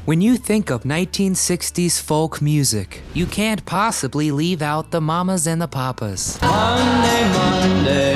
When you think of 1960s folk music, you can't possibly leave out the Mamas and the Papas. Monday, Monday,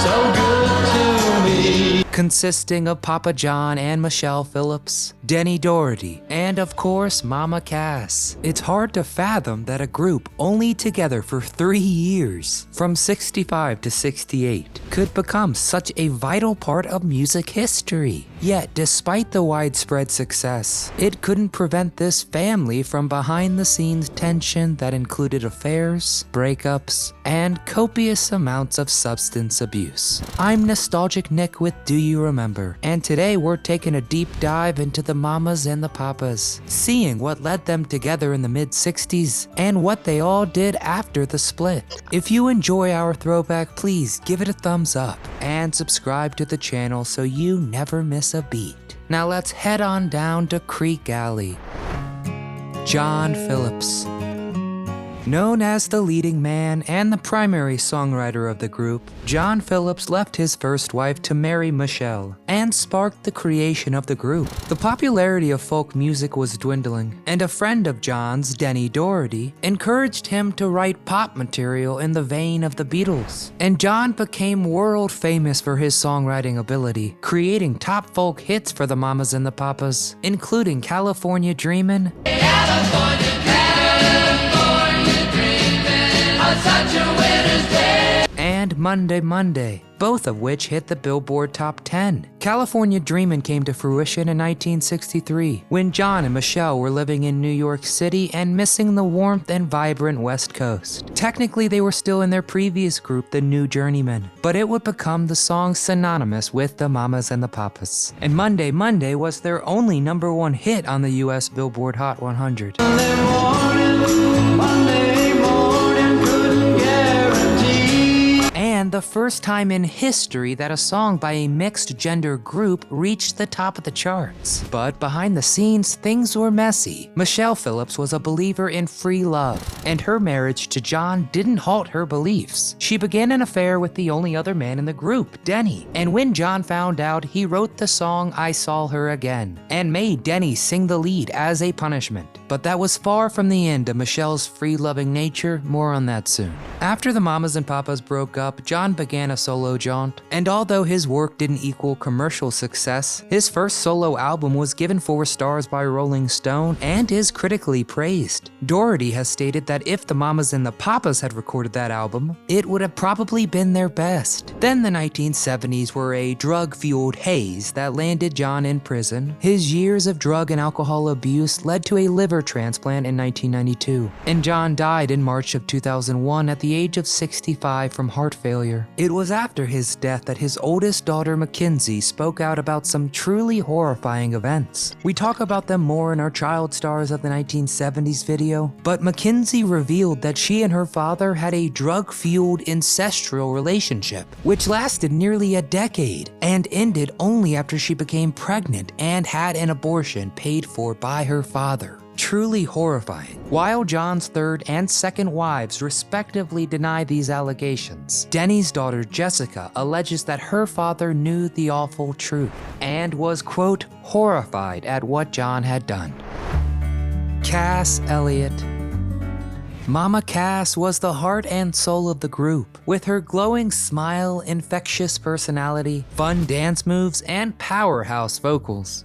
so good to me. Consisting of Papa John and Michelle Phillips, Denny Doherty, and of course Mama Cass. It's hard to fathom that a group only together for 3 years, from 65 to 68, could become such a vital part of music history. Yet, despite the widespread success, it couldn't prevent this family from behind-the-scenes tension that included affairs, breakups, and copious amounts of substance abuse. I'm Nostalgic Nick with Do You Remember? And today we're taking a deep dive into the Mamas and the Papas, seeing what led them together in the mid-60s and what they all did after the split. If you enjoy our throwback, please give it a thumbs up and subscribe to the channel so you never miss a beat. Now let's head on down to Creek Alley. John Phillips. Known as the leading man and the primary songwriter of the group, John Phillips left his first wife to marry Michelle and sparked the creation of the group. The popularity of folk music was dwindling, and a friend of John's, Denny Doherty, encouraged him to write pop material in the vein of the Beatles. And John became world famous for his songwriting ability, creating top folk hits for the Mamas and the Papas, including California Dreamin', Such a winter's day. and Monday, Monday, both of which hit the Billboard Top 10. California Dreamin' came to fruition in 1963, when John and Michelle were living in New York City and missing the warmth and vibrant West Coast. Technically, they were still in their previous group, the New Journeymen, but it would become the song synonymous with the Mamas and the Papas. And Monday, Monday was their only #1 hit on the US Billboard Hot 100. Monday morning, couldn't guarantee. And the first time in history that a song by a mixed gender group reached the top of the charts. But behind the scenes, things were messy. Michelle Phillips was a believer in free love, and her marriage to John didn't halt her beliefs. She began an affair with the only other man in the group, Denny. And when John found out, he wrote the song I Saw Her Again, and made Denny sing the lead as a punishment. But that was far from the end of Michelle's free-loving nature. More on that soon. After the Mamas and Papas broke up, John began a solo jaunt, and although his work didn't equal commercial success, his first solo album was given 4 stars by Rolling Stone and is critically praised. Doherty has stated that if the Mamas and the Papas had recorded that album, it would have probably been their best. Then the 1970s were a drug-fueled haze that landed John in prison. His years of drug and alcohol abuse led to a liver transplant in 1992, and John died in March of 2001 at the age of 65 from heart failure. It was after his death that his oldest daughter Mackenzie spoke out about some truly horrifying events. We talk about them more in our Child Stars of the 1970s video, but Mackenzie revealed that she and her father had a drug-fueled incestual relationship, which lasted nearly a decade and ended only after she became pregnant and had an abortion paid for by her father. Truly horrifying. While John's third and second wives respectively deny these allegations, Denny's daughter Jessica alleges that her father knew the awful truth and was, quote, horrified at what John had done. Cass Elliot. Mama Cass was the heart and soul of the group, with her glowing smile, infectious personality, fun dance moves, and powerhouse vocals.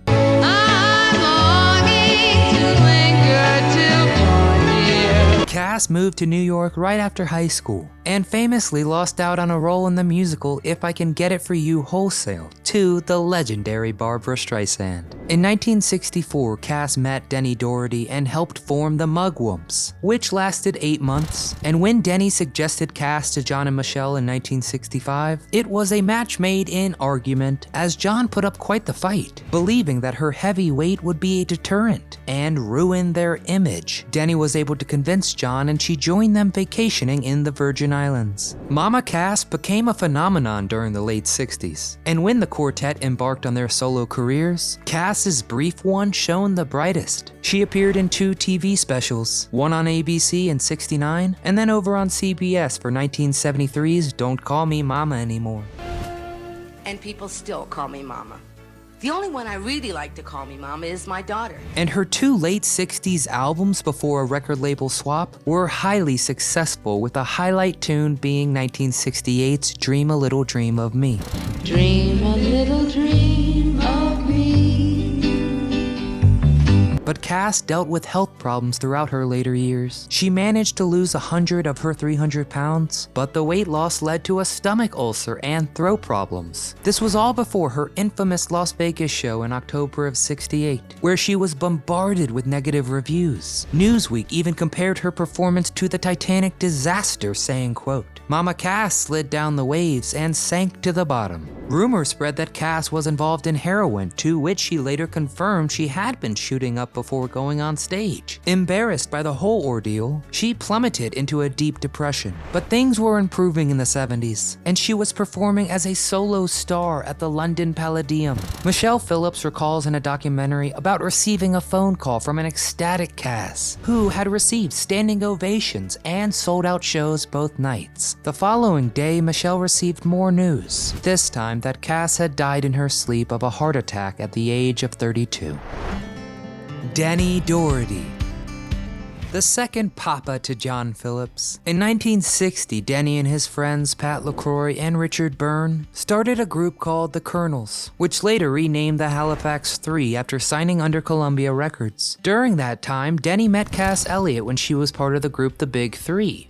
Cass moved to New York right after high school, and famously lost out on a role in the musical If I Can Get It For You Wholesale to the legendary Barbra Streisand. In 1964, Cass met Denny Doherty and helped form the Mugwumps, which lasted 8 months. And when Denny suggested Cass to John and Michelle in 1965, it was a match made in argument, as John put up quite the fight, believing that her heavy weight would be a deterrent and ruin their image. Denny was able to convince John, and she joined them vacationing in the Virgin Islands. Mama Cass became a phenomenon during the late 60s, and when the quartet embarked on their solo careers, Cass's brief one shone the brightest. She appeared in 2 TV specials, one on ABC in '69, and then over on CBS for 1973's Don't Call Me Mama Anymore. And people still call me Mama. The only one I really like to call me Mama is my daughter. And her 2 late 60s albums before a record label swap were highly successful, with a highlight tune being 1968's Dream a Little Dream of Me. Dream a little dream of me. But Cass dealt with health problems throughout her later years. She managed to lose 100 of her 300 pounds, but the weight loss led to a stomach ulcer and throat problems. This was all before her infamous Las Vegas show in October of '68, where she was bombarded with negative reviews. Newsweek even compared her performance to the Titanic disaster, saying, quote, "Mama Cass slid down the waves and sank to the bottom." Rumors spread that Cass was involved in heroin, to which she later confirmed she had been shooting up before going on stage. Embarrassed by the whole ordeal, she plummeted into a deep depression. But things were improving in the '70s, and she was performing as a solo star at the London Palladium. Michelle Phillips recalls in a documentary about receiving a phone call from an ecstatic Cass, who had received standing ovations and sold out shows both nights. The following day, Michelle received more news, this time that Cass had died in her sleep of a heart attack at the age of 32. Denny Doherty, the second papa to John Phillips. In 1960, Denny and his friends Pat LaCroix and Richard Byrne started a group called the Colonels, which later renamed the Halifax Three after signing under Columbia Records. During that time, Denny met Cass Elliot when she was part of the group The Big Three.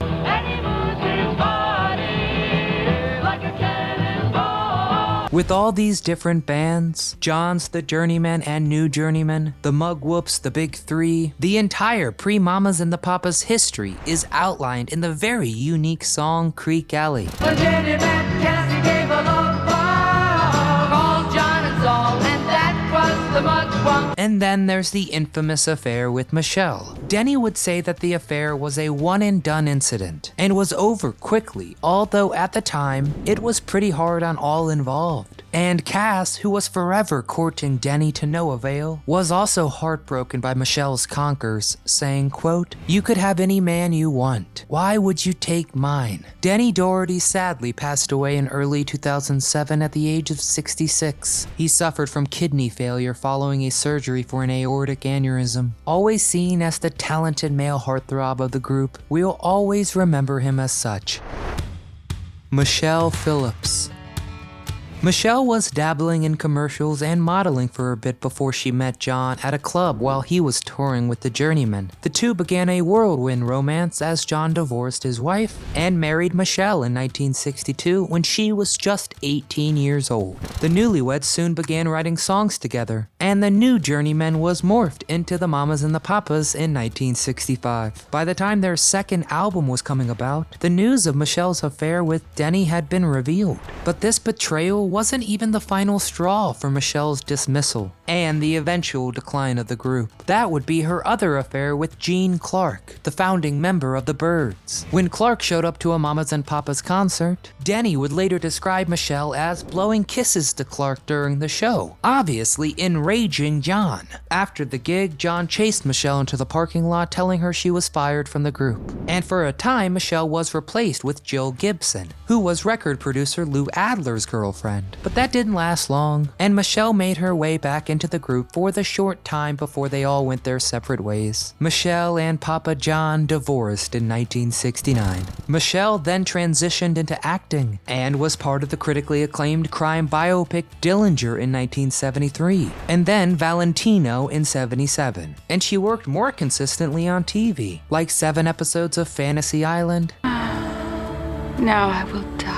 With all these different bands, John's the Journeymen and New Journeymen, the Mugwhoops, the Big Three, the entire pre-Mamas and the Papas history is outlined in the very unique song Creek Alley. When Jenny met Cassie gave a love bomb, called John and Saul, and that was the mugwump. And then there's the infamous affair with Michelle. Denny would say that the affair was a one-and-done incident and was over quickly, although at the time, it was pretty hard on all involved. And Cass, who was forever courting Denny to no avail, was also heartbroken by Michelle's conquers, saying, quote, "You could have any man you want. Why would you take mine?" Denny Doherty sadly passed away in early 2007 at the age of 66. He suffered from kidney failure following a surgery for an aortic aneurysm. Always seen as the talented male heartthrob of the group, we'll always remember him as such. Michelle Phillips. Michelle was dabbling in commercials and modeling for a bit before she met John at a club while he was touring with the Journeymen. The two began a whirlwind romance as John divorced his wife and married Michelle in 1962 when she was just 18 years old. The newlyweds soon began writing songs together, and the new Journeymen was morphed into the Mamas and the Papas in 1965. By the time their second album was coming about, the news of Michelle's affair with Denny had been revealed. But this betrayal wasn't even the final straw for Michelle's dismissal and the eventual decline of the group. That would be her other affair with Gene Clark, the founding member of the Byrds. When Clark showed up to a Mamas and Papas concert, Denny would later describe Michelle as blowing kisses to Clark during the show, obviously enraging John. After the gig, John chased Michelle into the parking lot, telling her she was fired from the group. And for a time, Michelle was replaced with Jill Gibson, who was record producer Lou Adler's girlfriend. But that didn't last long, and Michelle made her way back into the group for the short time before they all went their separate ways. Michelle and Papa John divorced in 1969. Michelle then transitioned into acting and was part of the critically acclaimed crime biopic Dillinger in 1973, and then Valentino in '77. And she worked more consistently on TV, like 7 episodes of Fantasy Island. Now I will die.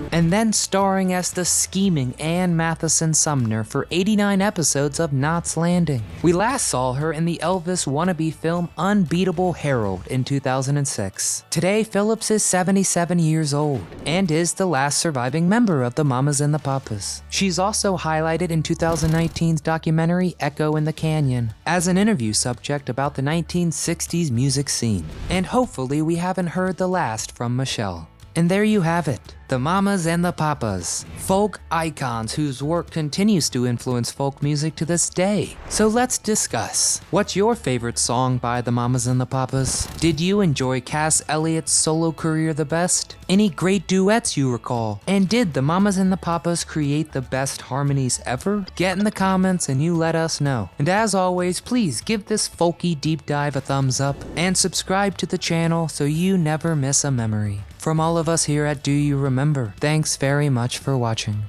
And then starring as the scheming Ann Matheson Sumner for 89 episodes of Knots Landing. We last saw her in the Elvis wannabe film Unbeatable Harold in 2006. Today, Phillips is 77 years old and is the last surviving member of the Mamas and the Papas. She's also highlighted in 2019's documentary Echo in the Canyon as an interview subject about the 1960s music scene. And hopefully we haven't heard the last from Michelle. And there you have it, the Mamas and the Papas, folk icons whose work continues to influence folk music to this day. So let's discuss. What's your favorite song by the Mamas and the Papas? Did you enjoy Cass Elliott's solo career the best? Any great duets you recall? And did the Mamas and the Papas create the best harmonies ever? Get in the comments and you let us know. And as always, please give this folky deep dive a thumbs up and subscribe to the channel so you never miss a memory. From all of us here at Do You Remember, thanks very much for watching.